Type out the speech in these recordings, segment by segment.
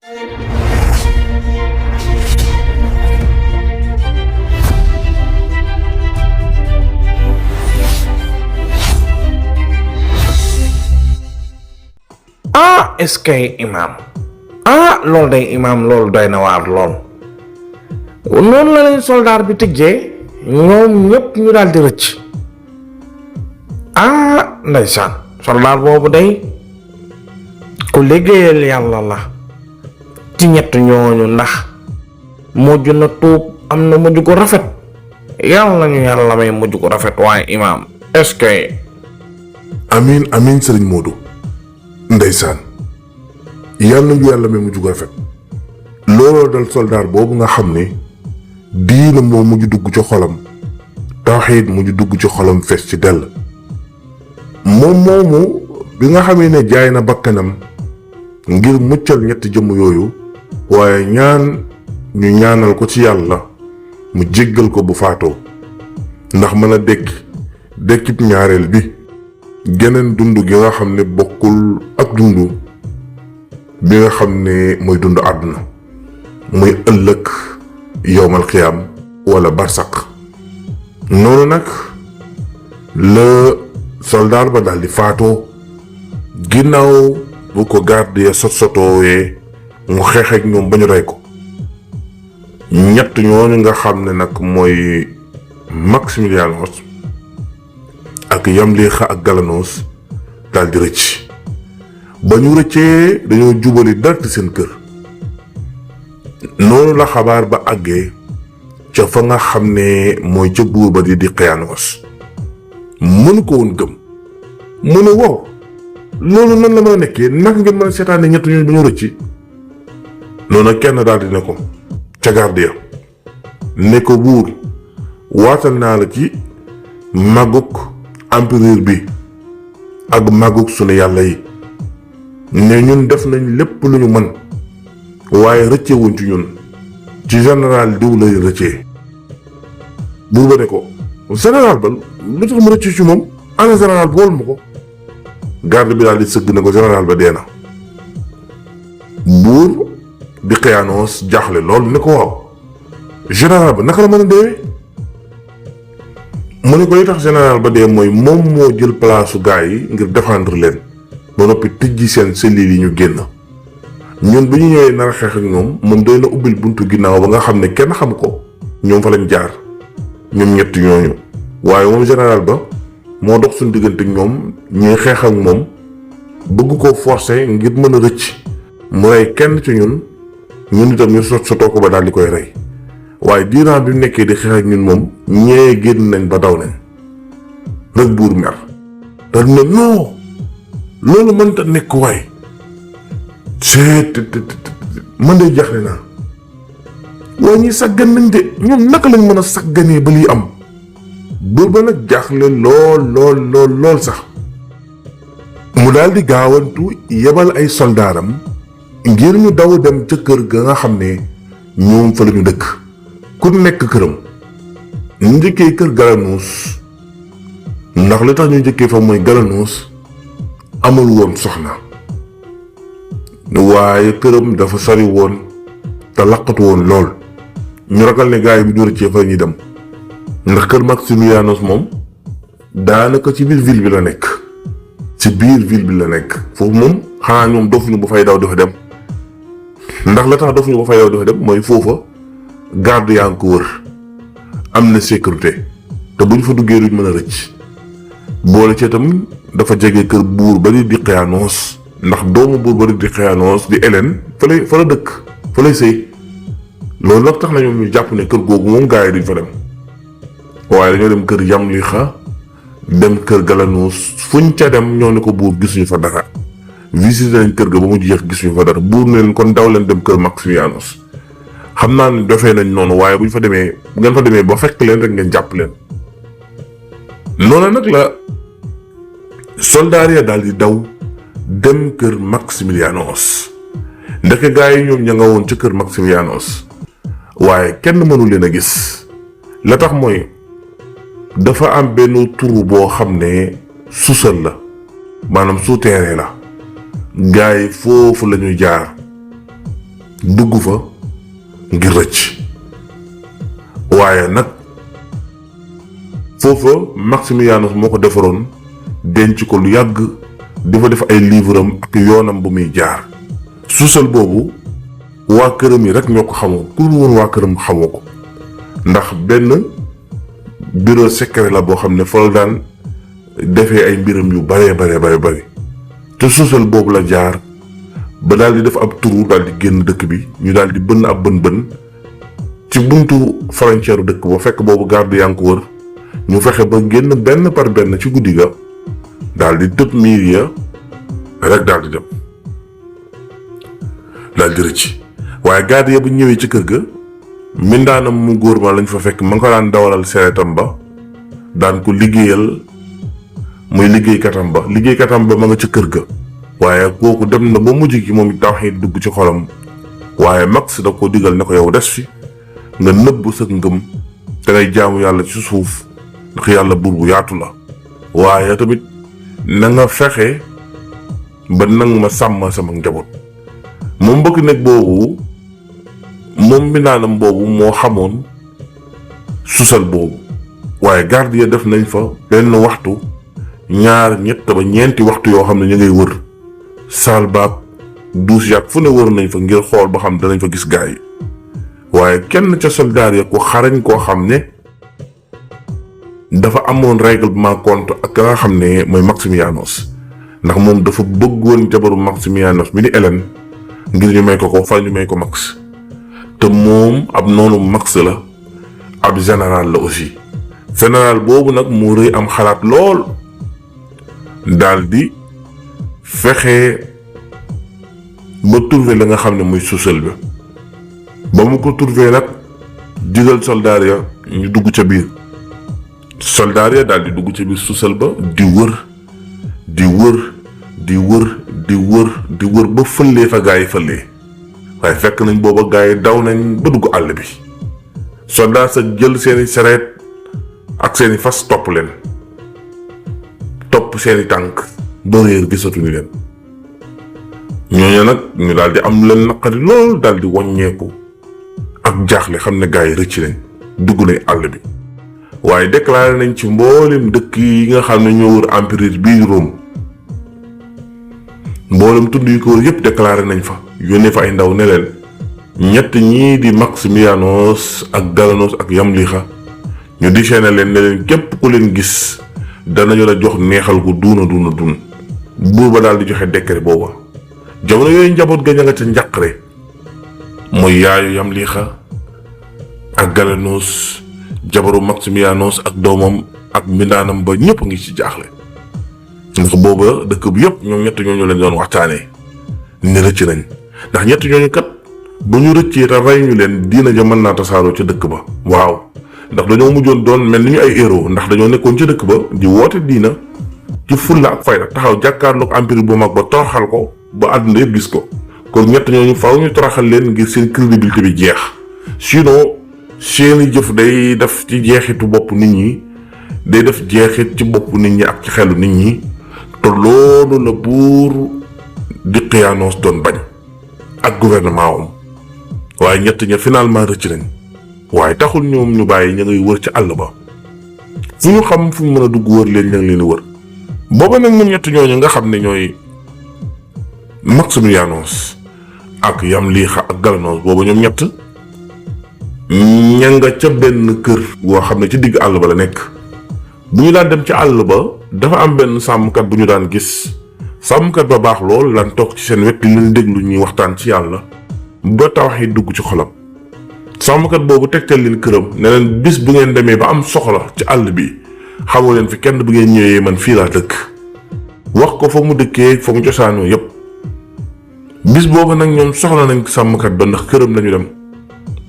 est-ce que imam loolu day imam loolu doy na waar lool. noonu la leen soldaar bi tëjee ñoom ñëpp ñu daal di rëcc. ndeysaan soldaar boobu day ku liggéeyal yàlla la ci ñett ñooñu, ndax mujj na tuub, am na mujj ko rafet. yàlla nañu yàlla may mujj ko rafet waaye imam est-ce que. amiin sëriñ Modou. ndeysaan yàlla nañu yàlla may mujj ko rafet. looloo dal soldaar boobu nga xam ne diina moo mujj dugg ci xolam, tawxiid mujj dugg ci xolam fees ci dell. moom moomu bi nga xamee ne jaay na bakkanam ngir muccal ñetti jëmm yooyu, waaye ñu ñaanal ko ci yàlla mu jéggal ko bu faatoo, ndax mën a dekkib ñaareel bi, geneen dund gi nga xam ne bokkul ak dund bi nga xam ne mooy dund àdduna, muy ëllëg yowmal xiyaam wala barsaq. noonu nag la soldaar ba daldi faatoo ginnaaw bu ko garde ya sotoowee mu xeex ak ñoom ba ñu rey ko. ñett ñooñu nga xam ne nag mooy Maximilianos ak Yamlixa ak Galanos daldi rëcc. ba ñu rëccee dañoo jubali dalti seen kër. noonu la xabaar ba àggee ca fa nga xam ne mooy ca buur ba di Diqyaanoos. mënu ko woon gëm, mu ne wow, loolu nan la mën a nekkee, naka ngeen mën a seetaane ñett ñooñu ba ñu rëcc. noonu kenn daal di ne ko ca garde ya ne ko buur, waatal naa la ci màggug empereur bi ak màggug sunu yàlla yi ne ñun def nañ lépp lu ñu mën, waaye rëccewuñ ci ñun, ci général diw lay rëccee. buur ba ne ko général ba lu tax mu rëcc ci moom, ana général bi wol ma ko. garde bi daal di sëgg ne ko général ba dee na. buur Diqyaanoos jaaxle lool ne ko waaw, général ba naka la mën a deewee. mu ne ko li tax général ba dee mooy moom moo jël palaasu gaa yi ngir défendre leen ba noppi tijji seen cellules yi ñu génn. ñun bu ñu ñëwee nar a xeex ak ñoom, moom doy na ubbil buntu ginnaaw ba nga xam ne kenn xam ko, ñoom fa lañ jaar ñoom ñett ñooñu. waaye moom général ba moo dox suñu diggante ak ñoom, ñuy xeex ak moom bëgg koo forcer ngir mën a rëcc mu rey kenn ci ñun itam ñu sotoo ko ba daal di koy rey. waaye diiraan bi mu nekkee di xeex ak ñun moom ñee génn nañ ba daw nañ. rek buur mer daal ne non loolu mënta nekk waay. man de jaaxle naa. waaye ñi sàggan nañ de, ñoom naka lañ mën a sàgganee ba lii am. buur ba nag jaaxle lool sax. mu daal di gaawantu yebal ay soldaaram ngir ñu daw dem ca kër ga nga xam ne ñoom fa lañu dëkk. ku nekk këram. ñu njëkkee kër Galanos, ndax li tax ñu njëkkee fa mooy Galanos amul woon soxna, waaye këram dafa sori woon te laqatu woon lool. ñu ragal ne gaay bi ñu rëccee fa ñuy dem, ndax kër Maximilianos moom daanaka ci biir ville bi la nekk. foofu moom xanaa ñoom dofuñu ba fay daw dafa dem, ndax la tax dofuñu ba fay daw dafa dem mooy foofa garde yaa ngi ko wër, am na sécurité, te buñ fa duggee duñ mën a rëcc. boole ci itam dafa jege kër buur ba di Diqyaanoos, ndax doomu buur ba di Diqyaanoos di Hélène fa la dëkk, fa lay sëy. loolu nag tax na ñoom ñu jàpp ne kër googu moom gaa yi duñ fa dem, waaye dañoo dem kër Yamlixa, dem kër Galanos. fuñ ca dem ñoo ne ko buur gisuñu fa dara. visité nañ kër ga ba mu jeex gisuñu fa dara. buur ne leen kon daw leen dem kër Maximilianos. xam naa ne dofee nañ noonu, waaye bu ngeen fa demee ba fekk leen rek ngeen jàpp leen. noonu nag la soldaar ya daal di daw dem kër Maximilianos. ndeke gaa yi ñoom ña nga woon ca kër Maximilianos, waaye kenn mënu leen a gis. la tax mooy dafa am benn turu boo xam ne sous-sol la, maanaam souterrain la. gaa yi foofu la ñuy jaar dugg fa ngir rëcc waaye nag foofa Maximianus moo ko defaroon denc ko lu yàgg di fa def ay livre am ak yoonam bu muy jaar sous-sol boobu waa këram yi rek ñoo ko xamoo ku dul woon waa këram xamoo ko ndax benn bureau secret la boo xam ne fa la daan defee ay mbiram yu bare te sous-sol boobu la jaar ba daal di def ab turu daal di génn dëkk bi ñu daal di bënn ab bën ci buntu frontière dëkk ba fekk boobu garde yaa ngi ko wër ñu fexe ba génn benn par benn ci guddi ga daal di tëb miir ya rek daal di dem daal di rëcc waaye garde ya bu ñëwee ci kër ga mindaanam mu góor ma lañ fa fekk ma nga ko daan dawalal seretam ba daan ko liggéeyal muy liggéeykatam ba ma nga ca kër ga waaye kooku dem na ba mujj gi moom it tawxiid dugg ci xolam waaye Max da ko digal ne ko yow des fi nga nëbb sa ngëm te ngay jaamu yàlla ci suuf ndax yàlla buur bu yaatu la waaye tamit na nga fexe ba nang ma sàmm sama njaboot moom bëgg nekk boobu moom mbindaanam boobu moo xamoon susal boobu waaye garde ya def nañ fa benn waxtu ñaar ñett ba ñeenti waxtu yoo xam ne ñu ngay wër saal baag duus yàgg fu ne wër nañ fa ngir xool ba xam danañ fa gis gaa yi waaye kenn ca soldaar ya ko xarañ koo xam ne dafa amoon règlement compte ak ka nga xam ne mooy Maximianus ndax moom dafa bëggoon jabaru Maximianus mi di Hélène ngir ñu may ko far ñu may ko Max te moom ab noonu Max la ab général la aussi général boobu nag mu rëy am xalaat lool daldi fexe ba trouver la nga xam ne muy sous-sol bi ba mu ko trouver nag digal soldaar ya ñu dugg ca biir soldaar ya daldi dugg ca biir sous-sol ba di wër ba fëllee fa gaa yi fëllee waaye fekk nañ booba gaa yi daw nañ ba dugg àll bi soldaar sa jël seeni sareet ak seeni fas topp leen topp seeni tànk ba réer gisatuñu leen ñooñu nag ñu daal di am leen naqari lool daal di wàññeeku ak jaaxle xam ne gaa yi rëcc nañ dugg nañ àll bi waaye déclaré nañ ci mboolem dëkk yi nga xam ne ñoo wër empire bii Rome mboolem tund yi ko wër yépp déclaré nañ fa yónnee fa ay ndaw ne leen ñett ñii di Maximianus ak Galanos ak Yamlixa ñu déchaîné leen ne leen képp ku leen gis danañu la jox neexal gu duuna dun buur ba daal di joxe décret booba jamono yooyu njaboot ga ña nga ca njàqare mooy yaayu Yamlixa ak Galanos jabaru Maximianus ak doomam ak mbindaanam ba ñëpp ngi ci jaaxle ndax booba dëkk bi yëpp ñoom ñett ñooñu leen doon waxtaanee ni rëcc nañ ndax ñett ñooñu kat bu ñu rëccee te rey ñu leen diina ja mën naa tasaaroo ca dëkk ba waaw ndax dañoo mujjoon doon mel ni ñu ay héros ndax dañoo nekkoon ca dëkk ba di woote diina ci fulla ak fayda taxaw jàkkaarloog empire bu mag ba toroxal ko ba àdduna yëpp gis ko kon ñett ñooñu faaw ñu toroxal leen ngir seen crédibilité bi jeex sinon seeni jëf day def ci jeexitu bopp nit ñi day def jeexit ci bopp nit ñi ak ci xelu nit ñi te loolu la buur Diocletianus doon bañ ak gouvernement am waaye ñett ña finalement rëcc nañ waaye taxul ñoom ñu bàyyi ña ngay wër ci àll ba fu ñu xam fu ñu mën a dugg wër leen ña ngi leen di wër booba nag ñoom ñett ñooñu nga xam ne ñooy Maximianus ak Yamlixa ak Galanos booba ñoom ñett ña nga ca benn kër goo xam ne ci digg àll ba la nekk bu ñu daan dem ci àll ba dafa am benn sàmmkat bu ñu daan gis sàmmkat ba baax lool daan toog ci seen wet di leen déglu ñuy waxtaan ci yàlla ba tawxiid dugg ci xolam sàmmkat boobu tegtal leen këram ne leen bis bu ngeen demee ba am soxla ci àll bi xamoo leen fi kenn bu ngeen ñëwee man fii laa dëkk wax ko fa mu dëkkee fa mu cosaanoo yépp bis boobu nag ñoom soxla nañ sàmmkat ba ndax këram lañu dem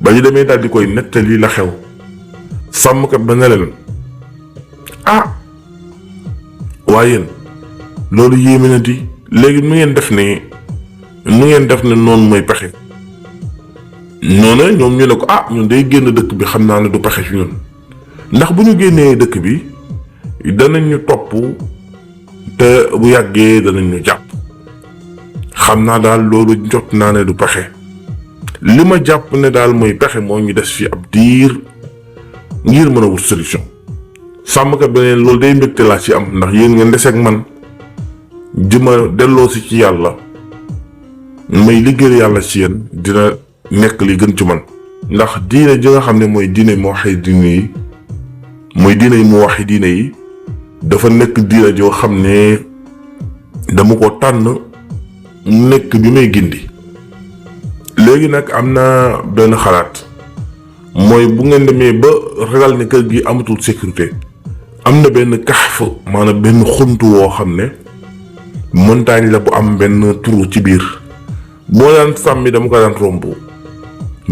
ba ñu demee daal di koy nettali la xew sàmmkat ba ne leen waaye yéen loolu yéeme na di léegi nu ngeen def ne noonu mooy pexe noonu ñoom ñu ne ko ñun day génn dëkk bi xam naa ne du pexe ci ñun ndax bu ñu génnee dëkk bi danañ ñu topp te bu yàggee danañ ñu jàpp xam naa daal loolu jot naa ne du pexe li ma jàpp ne daal mooy pexe moo ñu des fi ab diir ngir mën a wut solution. sàmmkat beneen loolu day mbégte laa ci am ndax yéen ngeen deseeg man jëma delloo si ci yàlla may liggéeyal yàlla ci yéen dina nekk li gën ci man. ndax diine ji nga xam ne mooy diine mu waxee diine yi mooy diine mu waxee diine yi dafa nekk diine joo xam ne dama ko tànn nekk bi may gindi. léegi nag am na benn xalaat mooy bu ngeen demee ba ragal ne kër gi amatul sécurité am na benn kaxf maanaam benn xuntu woo xam ne montagne la bu am benn trou ci biir boo daan sàmmi dama ko daan romb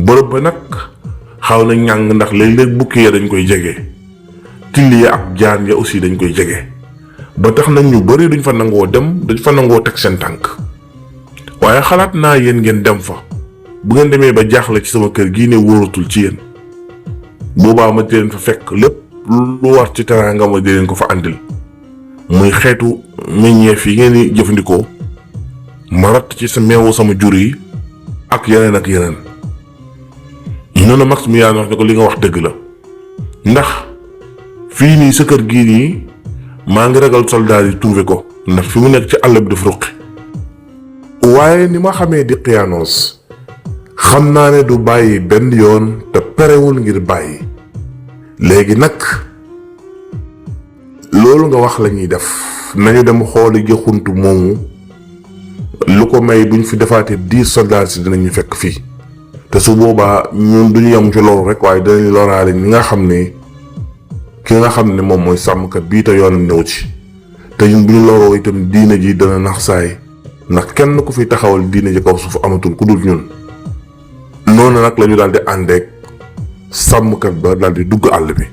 bërëb ba nag xaw na ñàng ndax léeg-léeg bukki ya dañ koy jege till ya ak jaan ya aussi dañ koy jege ba tax nag ñu bari duñ fa nangoo dem dañ fa nangoo teg seen tànk waaye xalaat naa yéen ngeen dem fa bu ngeen demee ba jaaxle ci sama kër gii ne wóoratul ci yéen boobaa ma di leen fa fekk lépp lu war ci teraanga ma di leen ko fa àndil muy xeetu meññeef yi ngeen di jëfandikoo ma ratt ci sa meewu sama jur yi ak yeneen ak yeneen. noonu Max mi yaa wax ne ko li nga wax dëgg la ndax fii nii sa kër gii nii maa ngi ragal soldaar yi trouvé ko ndax fi mu nekk ci àll bi dafa ruqi. waaye ni ma xamee di Qiyaanoos xam naa ne du bàyyi benn yoon te perewul ngir bàyyi. léegi nag loolu nga wax la ñuy def nañu dem xooli jëxuntu moomu lu ko may buñ fi defaatee 10 soldats si dinañu fekk fii. te su boobaa ñun duñu yem ci loolu rek waaye dinañ loraale ñi nga xam ne ki nga xam ne moom mooy sàmmkat bii te yoonam ñëw ci te ñun bu ñu loroo itam diine ji dana nax saay ndax kenn ku fi taxawal diine ji kaw suuf amatul ku dul ñun. noonu nag la ñu daal di àndeek sàmmkat ba daal di dugg àll bi.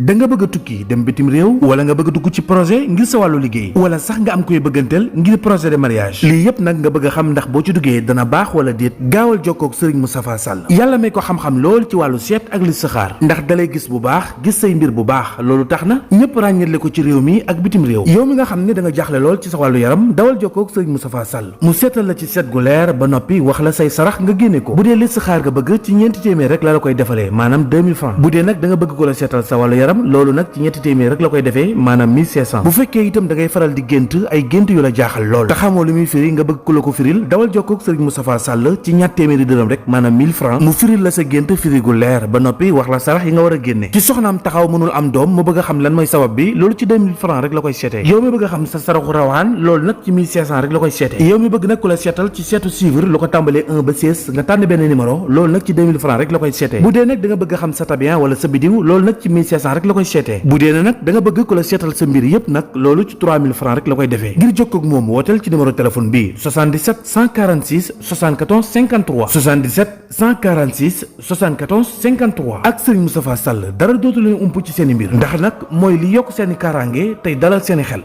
da nga bëgg a tukki dem bitim réew wala nga bëgg a dugg ci projet ngir sa wàllu liggéey wala sax nga am koy bëgganteel ngir projet de mariage lii yépp nag nga bëgg a xam ndax boo ci duggee dana baax wala déet gaawal jokkoo ak Serigne Moustapha Sall yàlla may ko xam-xam lool ci wàllu seet ak listixaar ndax dalay gis bu baax gis say mbir bu baax loolu tax na ñëpp ràññetle ko ci réew mi ak bitim réew yow mi nga xam ne da nga jaaxle lool ci sa wàllu yaram dawal jokkoo ak Serigne Moustapha Sall mu seetal la ci seet gu leer ba noppi wax la say sarax nga génne ko bu dee listixaar nga bëgg ci ñeenti téeméer rek la koy defalee maanaam 2000 francs bu dee nag da nga bëgg ko la seetal sa wàllu yaram loolu nag ci ñetti téeméer rek la koy defee maanaam 1500 bu fekkee itam da ngay faral di gént ay gént yu la jaaxal lool te xamoo lu muy firi nga bëgg ku la ko firil dawal jokkoo ak Serigne Moustapha Sall ci ñatt téeméeri dërëm rek maanaam 1000 francs mu firil la sa gént firi gu leer ba noppi wax la sarax yi nga war a génne ci soxnaam taxaw mënul am doom mu bëgg a xam lan mooy sabab bi loolu ci 2000 francs rek la koy seetee yow mi bëgg a xam sa saraxu rawaan loolu nag ci 1500 rek la koy seetee yow mi bëgg nag ku la seetal ci seetu suivre lu ko tàmbalee 1 ba 16 nga tànn benn numéro loolu nag ci 2000 francs rek la koy seetee bu dee nag da nga bëgg a xam sa tabian wala sa bidiw loolu nag ci 1500 rek la koy seetee bu dee nag da nga bëgg ku la seetal sa mbir yépp nag loolu ci 3000 francs rek la koy defee ngir jokkoo ak moom wooteel ci numéro téléphone bi 77 146 74 53 77 146 74 53 ak Serigne Moustapha Sall dara dootu leen ump ci seen i mbir ndax nag mooy li yokk seen i kaaraange tey dalal seen i xel.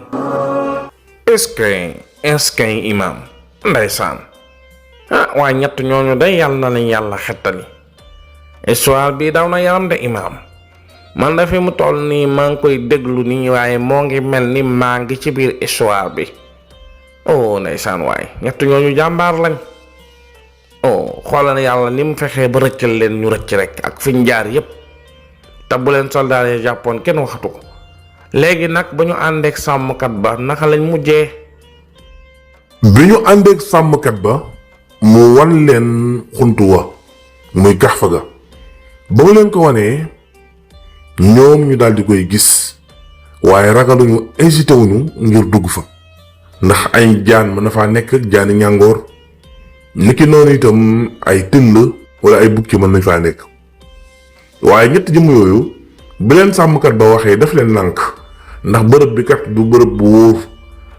est-ce que imam ndeysaan waaye ñett ñooñu day yàlla na leen yàlla xettali histoire bi daw na yaram de imam man da fi mu toll nii maa ngi koy déglu nii waaye moo ngi mel ni maa ngi ci biir histoire bi oh ndeysaan waaye ñett ñooñu jàmbaar lañ oh xoolal yàlla ni mu fexee ba rëccal leen ñu rëcc rek ak fiñ jaar yépp te bu leen soldaar yi jàppoon kenn waxatu ko léegi nag ba ñu àndeek sàmmkat ba naka lañ mujjee. bi ñu àndeek sàmmkat ba mu wan leen xuntu wa muy gax fa ga ba mu leen ko wanee ñoom ñu daal di koy gis waaye ragaluñu hésité wuñu ngir dugg fa ndax ay jaan mën na faa nekk ak jaani ñàngoor niki noonu itam ay tëll wala ay bukki mën nañ faa nekk waaye ñett jëm yooyu bi leen sàmmkat ba waxee daf leen nànk ndax bërëb bi kat du bërëb bu wóor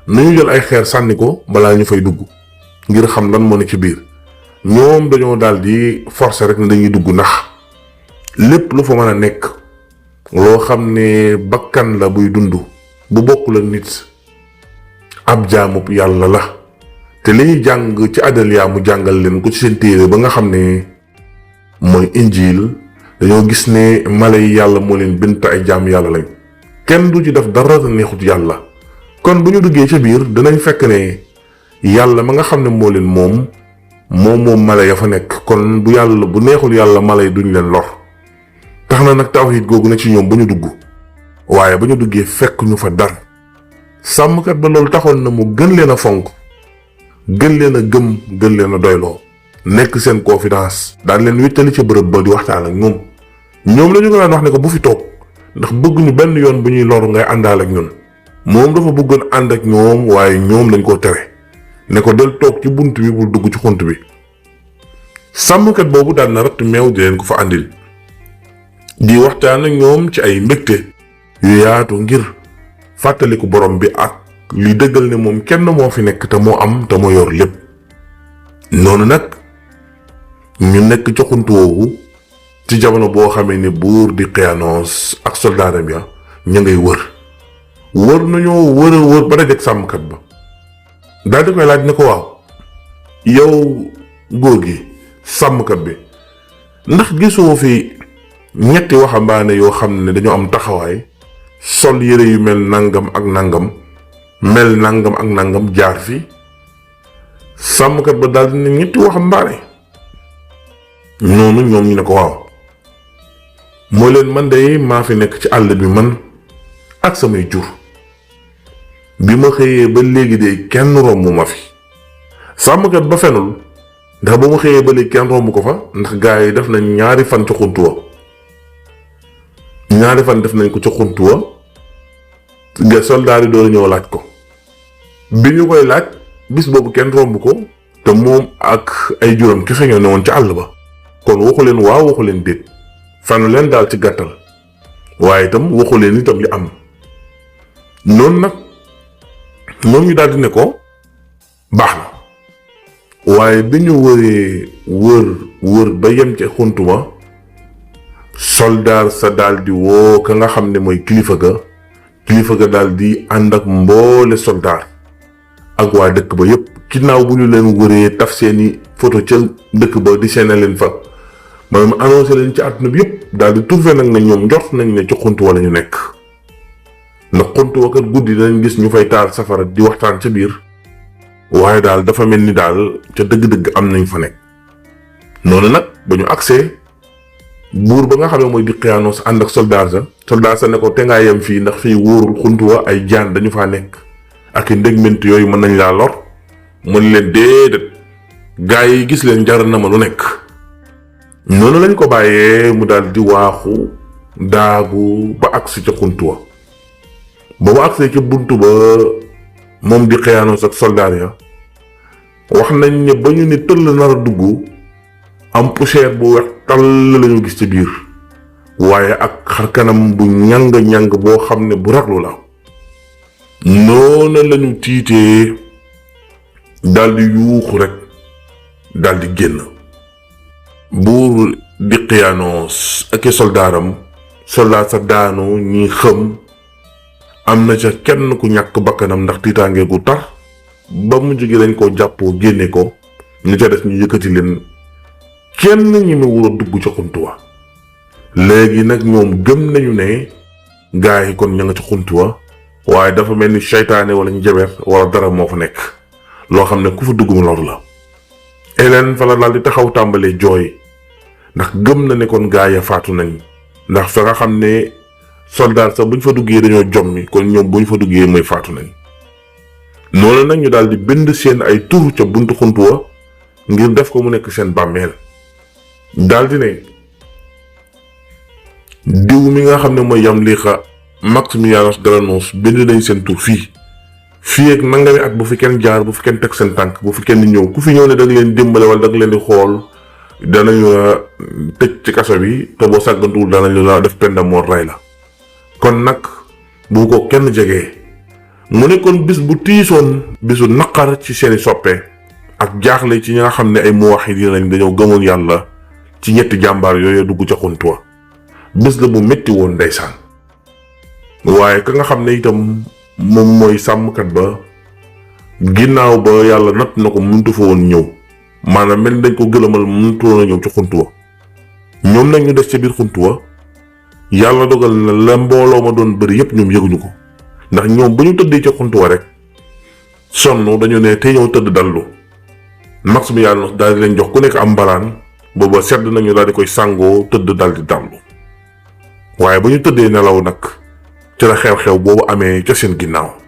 nañu jël ay xeer sànni ko balaa ñu fay dugg ngir xam lan moo ne ci biir ñoom dañoo daal di forcer rek ne dañuy dugg ndax lépp lu fa mën a nekk loo xam ne bakkan la buy dund bu bokkul ak nit ab jaamub yàlla la te li ñuy jàng ci Adaliya mu jàngal leen ko ci seen téere ba nga xam ne mooy injiil dañoo gis ne mala yi yàlla moo leen bind ay jaam yàlla lañ kenn du ci def dara te neexut yàlla kon bu ñu duggee ca biir dinañ fekk ne yàlla ma nga xam ne moo leen moom moom mala ya fa nekk kon bu neexul yàlla mala yi duñ leen lor tax na nag tawxiid googu na ci ñoom ba ñu dugg waaye ba ñu duggee fekk ñu fa dara sàmmkat ba loolu taxoon na mu gën leen a fonk gën leen a gëm gën leen a doyloo nekk seen confidence daan leen wéttali ca bërëb ba di waxtaan ak ñoom la ñu ko daan wax ne ko bu fi toog ndax bëgguñu benn yoon bu ñuy loru ngay àndaal ak ñun moom dafa bëggoon ànd ak ñoom waaye ñoom lañ koo tere ne ko del toog ci bunt bi bul dugg ci xunt bi sàmmkat boobu daan na ratt meew di leen ko fa àndil di waxtaan ak ñoom ci ay mbégte yu yaatu ngir fàttaliku borom bi ak li dëggal ne moom kenn moo fi nekk te moo am te moo yor lépp noonu nag ñu nekk ci xunt woowu ci jamono boo xamee ne buur di Xiyanoos ak soldaaram ya ña ngay wër nañoo wër ba dajeg sàmmkat ba daal di koy laaj ne ko waaw yow góor gi sàmmkat bi ndax gisoo fi ñetti waxambaane yoo xam ne dañoo am taxawaay sol yére yu mel nangam ak nangam jaar fi sàmmkat ba daal di ne ñetti waxambaane noonu ñoom ñu ne ko waaw mooy leen man de maa fi nekk ci àll bi man ak samay jur bi ma xëyee ba léegi de kenn romb ma fi sàmmkat ba fenul ndax ba ma xëyee ba léegi kenn romb ko fa ndax gaa yi def nañ ñaari fan ca xunt wa def nañ ko ca xunt wa ga soldaar yi door a ñëw laaj ko bi ñu koy laaj bis boobu kenn romb ko te moom ak ay juróom kese ñoo ne woon ca àll ba kon waxu leen waaw waxu leen déet fanu leen daal ci gàttal waaye itam waxu leen itam li am noonu nag moom ñu daal di ne ko baax na waaye bi ñu wër ba yem ca xuntuma soldaar sa daal di woo ka nga xam ne mooy kilifa ga daal di ànd ak mboole soldaar ak waa dëkk ba yépp ginnaaw bu ñu leen wëree taf seeni photo ca dëkk ba di seene leen fa maanaam annoncé leen ci àdduna bi yépp daal di trouvé nag ne ñoom njort nañ ne ci xunt wala ñu nekk ndax xunt wa kat guddi dañ gis ñu fay taal safara di waxtaan ca biir waaye daal dafa mel ni daal ca dëgg-dëgg am nañ fa nekk noonu nag ba ñu agsee buur ba nga xam ne mooy di Xiyanoos ànd ak soldaar sa ne ko te ngaa yem fii ndax fii wóorul xunt wa ay jaan dañu faa nekk ak i ndégment yooyu mën nañ laa lor mën leen déedéet gaa yi gis leen jar na ma lu nekk noonu lañ ko bàyyee mu daal di waaxu daagu ba agsi ca xunt wa ba mu agsee ca bunt ba moom di Xiyanoos ak soldaar ya wax nañ ne ba ñu ne tëll nar a dugg am poussière bu wex tàll lañu gis ci biir waaye ak xarkanam bu ñàng boo xam ne bu raglu la noona lañu tiitee daldi yuuxu rekk daldi génn buur di Xiyanoos ak i soldaaram soldaar sa daanu ñi xëm am na ca kenn ku ñàkk bakkanam ndax tiitaange gu tar ba mu jóge dañ ko jàppoo génne ko ñu ca des ñu yëkkati leen kenn ñi mu wula dugg ca xunt wa léegi nag ñoom gëm nañu ne gaa yi kon ña nga ca xunt wa waaye dafa mel ni seytaane wala ñu jabeer wala dara moo fa nekk loo xam ne ku fa dugg mu lor la Hélène fa la daal di taxaw tàmbalee jooy ndax gëm na ne kon gaa ya faatu nañ ndax fa nga xam ne soldaar sax bu ñu fa duggee dañoo jommi kon ñoom bu ñu fa duggee mooy faatu nañ noonu nag ñu daal di bind seen ay tur ca buntu xunt wa ngir def ko mu nekk seen bàmmeel daal di ne diw mi nga xam ne mooy Yamlixa Maximianus Granados bind nañ seen tur fii ak nangami at bu fi kenn jaar bu fi kenn teg seen tànk bu fi kenn ñëw ku fi ñëw ne da nga leen dimbale wala da nga leen di xool danañu la tëj ci kaso bi te boo sàggantuwul danañu la def peine de mort rey la kon nag bu ko kenn jegee mu ne kon bis bu tiisoon bisu naqar ci seeni soppe ak jaaxle ci ñi nga xam ne ay muwaxidiin lañ dañoo gëmoon yàlla ci ñetti jàmbaar yooyu dugg ca xunt wa bés la bu metti woon ndeysaan waaye ka nga xam ne itam moom mooy sàmmkat ba ginnaaw ba yàlla natt na ko mëntu fa woon ñëw maanaam mel dañ ko gëlëmal mëntu woon a ñëw ci xunt wa ñoom nag ñu des ca biir xunt wa yàlla dogal na la mbooloo ma doon bëri yépp ñoom yëguñu ko ndax ñoom bu ñu tëddee ca xunt wa rek sonn dañu ne te ñëw tëdd dallu max mi yàlla daal di leen jox ku nekk am mbalaan booba sedd nañu daal di koy sàngoo tëdd daal di dallu waaye ba ñu tëddee nelaw nag ci la xew-xew boobu amee ca seen ginnaaw.